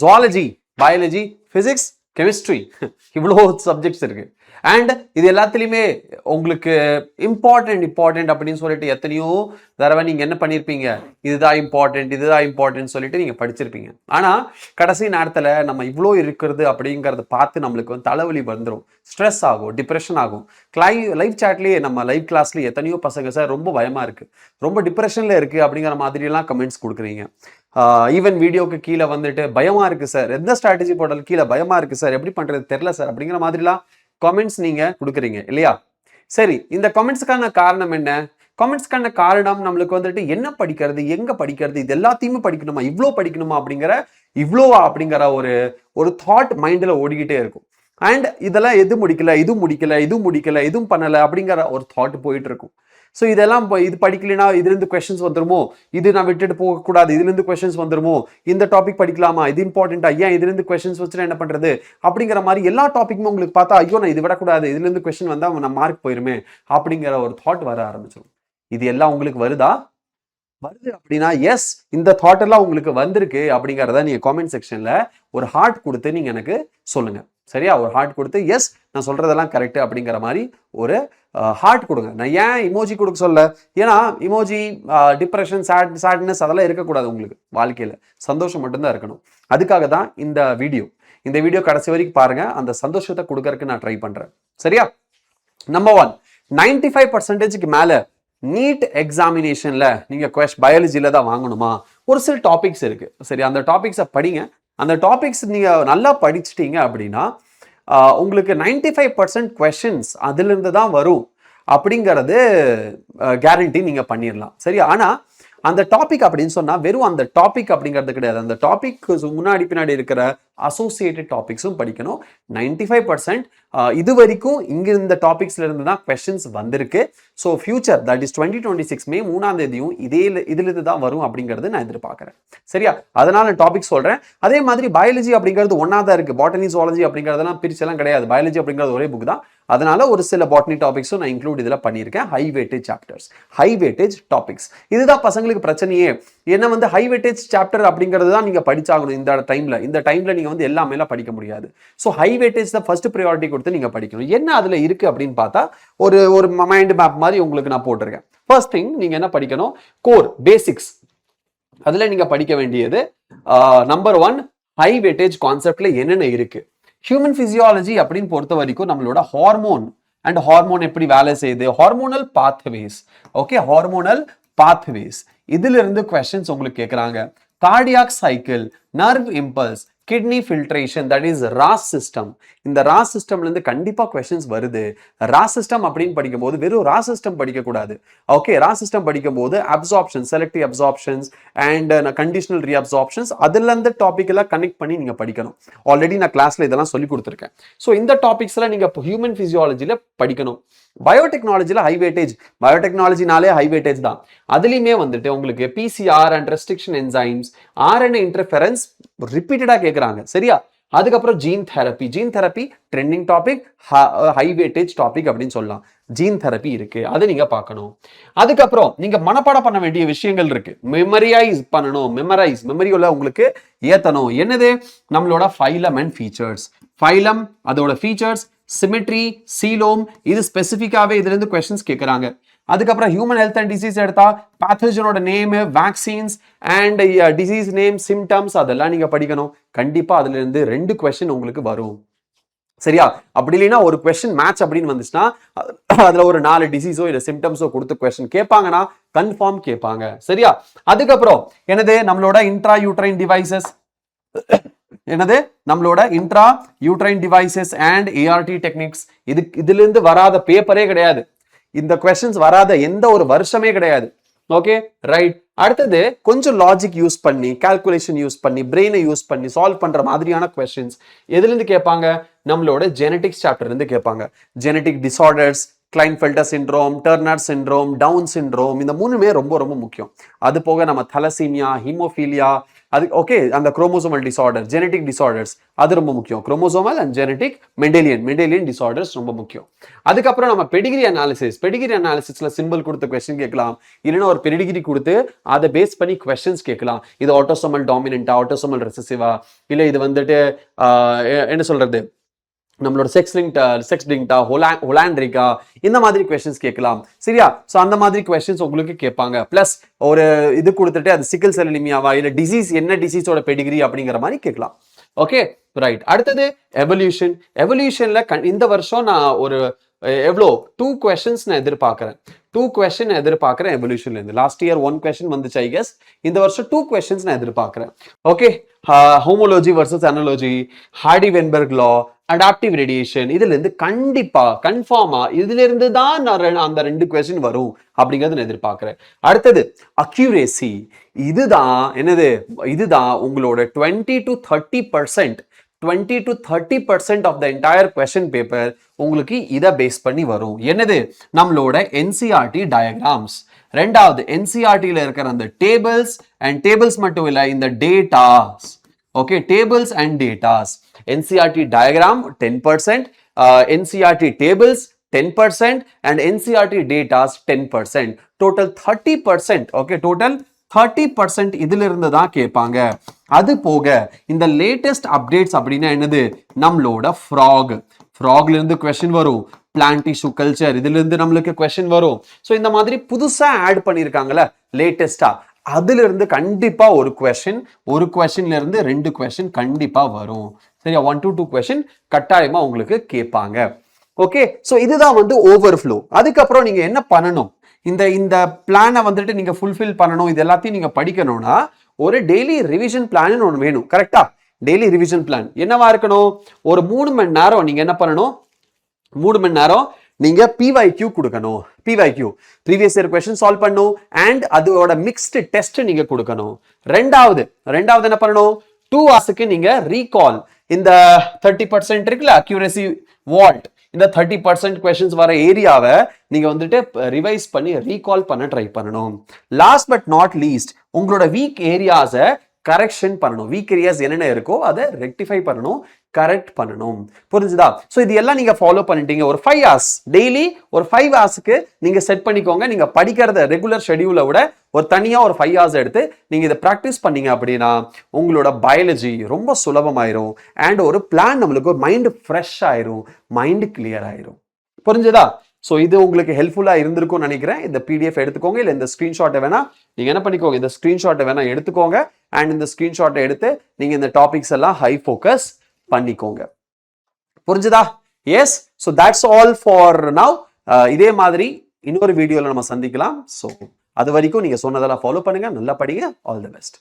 zoology, biology, physics, chemistry இவ்வளோ subjects இருக்கு. And இது எல்லாத்துலேயுமே உங்களுக்கு இம்பார்ட்டன்ட் அப்படின்னு சொல்லிட்டு எத்தனையோ தடவை நீங்கள் என்ன பண்ணியிருப்பீங்க, இதுதான் இம்பார்ட்டன்ட் சொல்லிட்டு நீங்கள் படிச்சிருப்பீங்க. ஆனால் கடைசி நேரத்தில் நம்ம இவ்வளோ இருக்கிறது அப்படிங்கிறத பார்த்து நம்மளுக்கு வந்து தலைவலி வந்துடும், ஸ்ட்ரெஸ் ஆகும், டிப்ரெஷன் ஆகும். லைவ் சாட்லேயே நம்ம லைவ் கிளாஸ்லேயே எத்தனையோ பசங்க சார் ரொம்ப பயமாக இருக்குது, ரொம்ப டிப்ரெஷனில் இருக்குது அப்படிங்கிற மாதிரிலாம் கமெண்ட்ஸ் கொடுக்குறீங்க. ஈவன் வீடியோக்கு கீழே வந்துட்டு பயமாக இருக்குது சார், எந்த ஸ்ட்ராட்டஜி போட்டாலும் கீழே பயமாக இருக்குது சார், எப்படி பண்ணுறது தெரில சார் அப்படிங்கிற மாதிரிலாம் கமெண்ட்ஸ் நீங்க கொடுக்குறீங்க இல்லையா? சரி, இந்த கமெண்ட்ஸ்க்கான காரணம் என்ன? கமெண்ட்ஸ்க்கான காரணம் நம்மளுக்கு வந்துட்டு என்ன படிக்கிறது, எங்க படிக்கிறது, இது எல்லாத்தையுமே படிக்கணுமா, இவ்வளோ படிக்கணுமா அப்படிங்கிற ஒரு தாட் மைண்டில் ஓடிக்கிட்டே இருக்கும். அண்ட் இதெல்லாம் எது முடிக்கல, இதுவும் பண்ணலை அப்படிங்கிற ஒரு தாட் போயிட்டு இருக்கும். ஸோ இதெல்லாம் இது படிக்கலைன்னா இதுலேருந்து கொஸ்டின்ஸ் வந்துருமோ, இது நான் விட்டுட்டு போகக்கூடாது, இதுலேருந்து கொஸ்டின்ஸ் வந்துருமோ, இந்த டாபிக் படிக்கலாமா, இது இம்பார்ட்டண்டா, ஏன் இதுலேருந்து கொஸ்டின்ஸ் வச்சுன்னா என்ன பண்ணுறது அப்படிங்கிற மாதிரி எல்லா டாப்பிக்குமே உங்களுக்கு பார்த்தா ஐயோ நான் இது விடக்கூடாது, இதுலேருந்து கொஸ்டின் வந்தால் நான் மார்க் போயிருமே அப்படிங்கிற ஒரு தாட் வர ஆரம்பிச்சிடும். இது எல்லாம் உங்களுக்கு வருது அப்படின்னா எஸ், இந்த தாட் எல்லாம் உங்களுக்கு வந்திருக்கு அப்படிங்கிறத நீங்க காமெண்ட் செக்ஷன்ல ஒரு ஹார்ட் கொடுத்து நீங்க எனக்கு சொல்லுங்க. சரியா? ஒரு ஹார்ட் கொடுத்து எஸ் நான் சொல்றதெல்லாம் கரெக்ட் அப்படிங்கிற மாதிரி ஒரு ஹார்ட் கொடுங்க. நான் ஏன் இமோஜி கொடுக்க சொல்ல, ஏன்னா இமோஜி டிப்ரெஷன், சேட்னஸ் அதெல்லாம் இருக்கக்கூடாது. உங்களுக்கு வாழ்க்கையில சந்தோஷம் மட்டும்தான் இருக்கணும். அதுக்காக தான் இந்த வீடியோ கடைசி வரைக்கும் பாருங்க. அந்த சந்தோஷத்தை கொடுக்கறதுக்கு நான் ட்ரை பண்றேன். சரியா? நம்பர் 1, 95% மேல நீட் எக்ஸாமினேஷன்ல நீங்க பயாலஜில தான் வாங்கணுமா? ஒரு சில டாபிக்ஸ் இருக்கு. சரி, அந்த டாபிக்ஸை படிங்க. அந்த டாபிக்ஸ் நீங்க நல்லா படிச்சிட்டீங்க அப்படின்னா உங்களுக்கு 95% கொஸ்டின்ஸ் அதுல இருந்து தான் வரும் அப்படிங்கிறது கேரண்டி நீங்க பண்ணிடலாம். சரி, ஆனா அந்த டாபிக் அப்படின்னு சொன்னா வெறும் அந்த டாபிக் அப்படிங்கிறது கிடையாது. அந்த டாபிக் முன்னாடி பின்னாடி இருக்கிற அசோசியேட்டட் டாபிக்ஸும் படிக்கணும். 95% இது வரைக்கும் இங்க இந்த டாபிக்ஸ்ல இருந்து தான் கொஸ்டின்ஸ் வந்திருக்கு. ஸோ ஃபியூச்சர் தட் இஸ் 2026 மே 3ஆம் தேதியும் இதுல இருந்து தான் வரும் அப்படிங்கிறது நான் எதிர்பார்க்கிறேன். சரியா? அதனால டாபிக் சொல்றேன். அதே மாதிரி பயாலஜி அப்படிங்கிறது ஒன்னா தான் இருக்கு. பாட்டனி, ஜுவாலஜி அப்படிங்கிறதெல்லாம் பிரிச்செல்லாம் கிடையாது. பயாலஜி அப்படிங்கிறது ஒரே புக் தான். அதனால ஒரு சில பாட்டனி டாபிக்ஸும் நான் இன்க்ளூட் இதுல பண்ணியிருக்கேன். High weightage chapters, high weightage topics. இதுதான் பசங்களுக்கு பிரச்சனையே. என்ன வந்து ஹை வெயிட்டேஜ் சாப்டர் அப்படிங்கிறது தான் நீங்க படிச்சாகணும். இந்த டைம்ல நீங்க வந்து எல்லாமே படிக்க முடியாது. ஸோ ஹை வெயிட்டேஜ் தான் ஃபர்ஸ்ட் ப்ரையாரிட்டி கொடுத்து நீங்க படிக்கணும். என்ன அதுல இருக்கு அப்படின்னு பார்த்தா ஒரு மைண்ட் மேப் மாதிரி உங்களுக்கு நான் போட்டிருக்கேன். ஃபர்ஸ்ட் திங் நீங்க என்ன படிக்கணும், கோர் பேசிக்ஸ். அதுல நீங்க படிக்க வேண்டியது நம்பர் 1, ஹை வெயிட்டேஜ் கான்செப்ட்ல என்னென்ன இருக்கு. ஹியூமன் பிசியாலஜி அப்படின்னு பொறுத்த வரைக்கும் நம்மளோட ஹார்மோன் எப்படி வேலை செய்யுது, hormonal pathways. Okay, hormonal pathways. இதுல இருந்து கொஸ்டின்ஸ் உங்களுக்கு கேட்கறாங்க. Cardiac cycle, nerve impulse, kidney filtration, that is RAS system. இந்த ராஸ் சிஸ்டம்ல இருந்து கண்டிப்பா கொஸ்டின்ஸ் வருது. ராஸ் சிஸ்டம் அப்படின்னு படிக்கும்போது வெறும் ராஸ் சிஸ்டம் படிக்க கூடாது. ஓகே, ராஸ் சிஸ்டம் படிக்கும்போது absorption, selective absorptions and conditional reabsorptions, அதுல இருந்து டாபிக் எல்லாம் கனெக்ட் பண்ணி நீங்க படிக்கணும். ஆல்ரெடி நான் கிளாஸ்ல இதெல்லாம் சொல்லி கொடுத்துருக்கேன். ஸோ இந்த டாபிக்ஸ் எல்லாம் நீங்க ஹியூமன் பிசியாலஜில படிக்கணும். பயோடெக்னாலஜில ஹை வெயிட்டேஜ், பயோடெக்னாலஜினாலே ஹை வெயிட்டேஜ் தான். அதுலயுமே வந்துட்டு உங்களுக்கு PCR and restriction enzymes, RNA interference ரிப்பீட்டடா கேட்கறாங்க. சரியா? அதுக்கப்புறம் gene therapy trending topic, high weightage topic அப்படின்னு சொல்லலாம். ஜீன் தெரப்பி இருக்கு, அதை நீங்க பார்க்கணும். அதுக்கப்புறம் நீங்க மனப்பாடம் பண்ண வேண்டிய விஷயங்கள் இருக்கு. மெமரியோல உங்களுக்கு ஏத்தணும். என்னது? நம்மளோட ஃபைலம் அண்ட் ஃபீச்சர்ஸ். ஃபைலம், அதோட ஃபீச்சர்ஸ், சிமெட்ரி, சீலோம், இது ஸ்பெசிஃபிக்காவே இதுல இருந்து கொஸ்டின்ஸ் கேட்கறாங்க. அதுக்கப்புறம் ஹியூமன் ஹெல்த் அண்ட் டிசீஸ் எடுத்தா பேத்தோஜனோட name, vaccines and disease name, symptoms, அதெல்லாம் நீங்க படிக்கணும். கண்டிப்பா அதுல இருந்து 2 கொஸ்டின் உங்களுக்கு வரும். சரியா? அப்படி இல்லைன்னா ஒரு கொஸ்டின் மேட்ச் அப்படின்னு வந்துச்சுன்னா அதுல ஒரு 4 டிசீஸோ இல்ல சிம்டம்ஸோ கொடுத்து கொஸ்டின் கேட்பாங்கன்னா கன்ஃபார்ம் கேட்பாங்க. சரியா? அதுக்கப்புறம் என்னது? நம்மளோட intra uterine devices, and ART techniques. இதுல இருந்து வராத பேப்பரே கிடையாது. இந்த கொஸ்டின்ஸ் வராத எந்த ஒரு வருஷமே கிடையாது. Okay, right. அடுத்தது கொஞ்சம் லாஜிக் யூஸ் பண்ணி, கால்குலேஷன் யூஸ் பண்ணி, பிரெயினை யூஸ் பண்ணி சால்வ் பண்ற மாதிரியான கொஸ்டின்ஸ் எதுல இருந்து கேட்பாங்க? நம்மளோட ஜெனடிக்ஸ் சாப்டர் இருந்து கேட்பாங்க. Genetic disorders, Klinefelter syndrome, Turner syndrome, Down syndrome, இந்த 3மே ரொம்ப ரொம்ப முக்கியம். அது போக நம்ம தலசீமியா, ஹீமோஃபீலியா, அது ஓகே. அந்த குரோமோசோமல் டிசார்டர், ஜெனடிக் டிசார்டர்ஸ் அது ரொம்ப முக்கியம். Chromosomal and genetic Mendelian disorders ரொம்ப முக்கியம். அதுக்கப்புறம் நம்ம பெடிகிரி அனாலிசிஸ்ல சிம்பிள் கொடுத்து கொஸ்டின் கேட்கலாம், இல்லைன்னா ஒரு பெடிகிரி கொடுத்து அதை பேஸ் பண்ணி கொஸ்டின்ஸ் கேட்கலாம். இது ஆட்டோசோமல் டாமினன்டா, ஆட்டோசோமல் ரெசசிவா, இல்ல இது வந்துட்டு என்ன சொல்றது, நம்மளோட செக்ஸ் லிங்க்டா, ஹோலாண்ட்ரிக்கா, இந்த மாதிரி கொஸ்டின்ஸ் கேட்கலாம். சரியா? சோ அந்த மாதிரி கொஸ்டின்ஸ் உங்களுக்கு கேட்பாங்க. பிளஸ் ஒரு இது கொடுத்துட்டு அது சிக்கல் செல் அனீமியாவா, இல்ல டிசீஸ் என்ன டிசீஸோட பெடிகிரி அப்படிங்கிற மாதிரி கேட்கலாம். Okay right. அடுத்தது எவல்யூஷன்ல இந்த வருஷம் நான் ஒரு எவ்வளோ 2 கொஸ்டின்ஸ் நான் எதிர்பார்க்கிறேன். 2 கொஸ்டின் எதிர்பார்க்கிறேன் எவல்யூஷன்ல இருந்து. லாஸ்ட் இயர் 1 கொஸ்டின் வந்துச்சு ஐ கெஸ். இந்த வருஷம் 2 கொஸ்டின்ஸ் நான் எதிர்பார்க்கிறேன். Okay. Homology versus analogy, Hardy Weinberg law, adaptive radiation, இதுல இருந்து கண்டிப்பா கன்ஃபார்மா இதுல இருந்து தான் அந்த 2 கொஸ்டின் வரும் அப்படிங்கறது நான் எதிர்பார்க்கிறேன். அடுத்தது அக்யூரேசி. இதுதான் என்னது, இதுதான் உங்களோட 20 to 30% of the entire question paper உங்களுக்கு இத பேஸ் பண்ணி வரும். என்னது, நம்மளோட NCERT டயகிராம்ஸ். ரெண்டாவது NCERTல இருக்கிற அந்த டேபிள்ஸ் மட்டும் இல்ல, இந்த datas. Okay, tables and datas. NCERT diagram 10%, NCERT tables 10% and NCERT datas 10%. Total 30%. Okay, total 30% இதுல இருந்து தான் கேட்பாங்க. அது போக இந்த லேட்டஸ்ட் அப்டேட்ஸ் அப்படின்னா என்னது, நம்மளோட ஃப்ராக்ல இருந்து கொஸ்டின் வரும். பிளான்ட் டிஷ்யூ கல்ச்சர், இதுல இருந்து நம்மளுக்கு கொஸ்டின் வரும். ஸோ இந்த மாதிரி புதுசா ஆட் பண்ணியிருக்காங்கல்ல லேட்டஸ்டா, அதுல இருந்து கண்டிப்பா ஒரு கொஸ்டின்ல இருந்து 2 கொஸ்டின் கண்டிப்பா வரும். சரியா? 1 to 2 கொஸ்டின் கட்டாயமா உங்களுக்கு கேட்பாங்க. ஓகே, சோ இதுதான் வந்து ஓவர்ஃப்ளோ. அதுக்கப்புறம் நீங்க என்ன பண்ணணும், இந்த பிளானை வந்துட்டு நீங்க ஃபுல்ஃபில் பண்ணணும், இது எல்லாத்தையும் நீங்க படிக்கணும்னா ஒரு டெய்லி ரிவிஷன் பிளான் ஒன்று வேணும். கரெக்டா? டெய்லி ரிவிஷன் பிளான் என்னவா இருக்கணும், ஒரு 3 மணி நேரம் நீங்க என்ன பண்ணணும், 3 மணி நேரம் நீங்க PYQ கொடுக்கணும். PYQ previous year question solve பண்ணணும் அண்ட் அதோட மிக்ஸ்டு டெஸ்ட் நீங்க கொடுக்கணும். ரெண்டாவது என்ன பண்ணணும், 2 ஹவர்ஸ்க்கு நீங்க ரீகால், இந்த 30% இருக்குல்ல அக்யூரசி வால்ட், இந்த 30% கொஸ்டின்ஸ் வர ஏரியாவை நீங்க வந்துட்டு ரிவைஸ் பண்ணி ரீகால் பண்ண ட்ரை பண்ணணும். லாஸ்ட் பட் நாட் லீஸ்ட், உங்களோட வீக் ஏரியாஸை கரெக்ஷன் பண்ணணும். வீக் ஏரியாஸ் என்னென்ன இருக்கோ அதை ரெக்டிஃபை பண்ணணும், கரெக்ட் பண்ணணும். புரிஞ்சுதா? சோ இது எல்லாம் நீங்க ஃபாலோ பண்ணிட்டீங்க. ஒரு 5 hours டெய்லி, ஒரு 5 ஹவர்ஸ்க்கு நீங்க செட் பண்ணிக்கோங்க. நீங்க படிக்கிறத ரெகுலர் ஷெட்யூலை விட ஒரு தனியா ஒரு 5 hours எடுத்து நீங்க இதை ப்ராக்டிஸ் பண்ணீங்க அப்படின்னா உங்களோட பயாலஜி ரொம்ப சுலபமாயிரும் அண்ட் ஒரு பிளான் நம்மளுக்கு ஒரு மைண்ட் ஃப்ரெஷ் ஆயிரும், மைண்ட் கிளியர் ஆயிரும். புரிஞ்சுதா? ஸோ இது உங்களுக்கு ஹெல்ப்ஃபுல்லாக இருந்திருக்கும்னு நினைக்கிறேன். இந்த PDF எடுத்துக்கோங்க, இல்லை இந்த ஸ்க்ரீன்ஷாட்டை வேணா நீங்கள் என்ன பண்ணிக்கோங்க, இந்த ஸ்க்ரீன்ஷாட்டை வேணா எடுத்துக்கோங்க அண்ட் இந்த ஸ்க்ரீன்ஷாட்டை எடுத்து நீங்கள் இந்த டாபிக்ஸ் எல்லாம் ஹை ஃபோக்கஸ் பண்ணிக்கோங்க. புரிஞ்சுதா? Yes. So that's all for now. இதே மாதிரி இன்னொரு வீடியோவில் நம்ம சந்திக்கலாம். ஸோ அது வரைக்கும் நீங்கள் சொன்னதெல்லாம் ஃபாலோ பண்ணுங்க, நல்லா படிங்க. All the best.